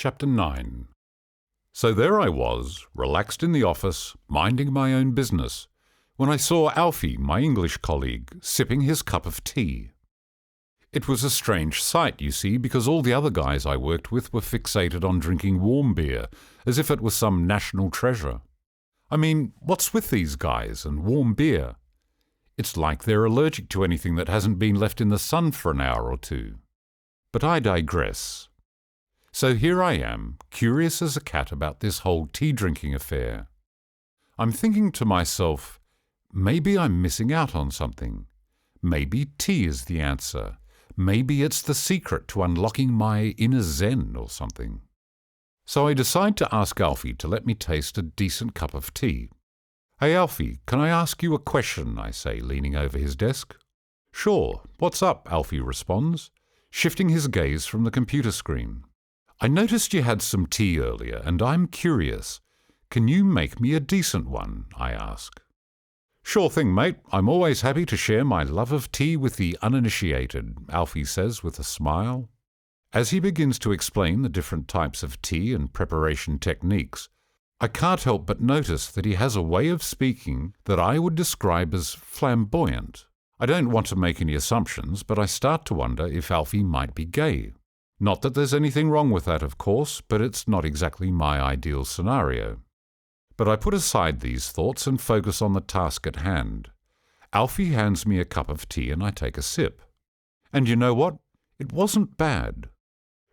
Chapter 9. So there I was, relaxed in the office, minding my own business, when I saw Alfie, my English colleague, sipping his cup of tea. It was a strange sight, you see, because all the other guys I worked with were fixated on drinking warm beer, as if it was some national treasure. I mean, what's with these guys and warm beer? It's like they're allergic to anything that hasn't been left in the sun for an hour or two. But I digress. So here I am, curious as a cat about this whole tea-drinking affair. I'm thinking to myself, maybe I'm missing out on something. Maybe tea is the answer. Maybe it's the secret to unlocking my inner zen or something. So I decide to ask Alfie to let me taste a decent cup of tea. "Hey Alfie, can I ask you a question?" I say, leaning over his desk. "Sure, what's up?" Alfie responds, shifting his gaze from the computer screen. "I noticed you had some tea earlier, and I'm curious. Can you make me a decent one?" I ask. "Sure thing, mate. I'm always happy to share my love of tea with the uninitiated," Alfie says with a smile. As he begins to explain the different types of tea and preparation techniques, I can't help but notice that he has a way of speaking that I would describe as flamboyant. I don't want to make any assumptions, but I start to wonder if Alfie might be gay. Not that there's anything wrong with that, of course, but it's not exactly my ideal scenario. But I put aside these thoughts and focus on the task at hand. Alfie hands me a cup of tea and I take a sip. And you know what? It wasn't bad.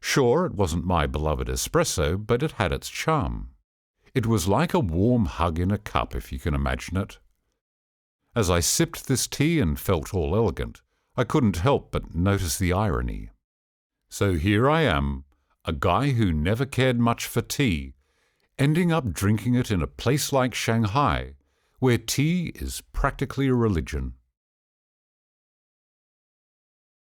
Sure, it wasn't my beloved espresso, but it had its charm. It was like a warm hug in a cup, if you can imagine it. As I sipped this tea and felt all elegant, I couldn't help but notice the irony. So here I am, a guy who never cared much for tea, ending up drinking it in a place like Shanghai, where tea is practically a religion.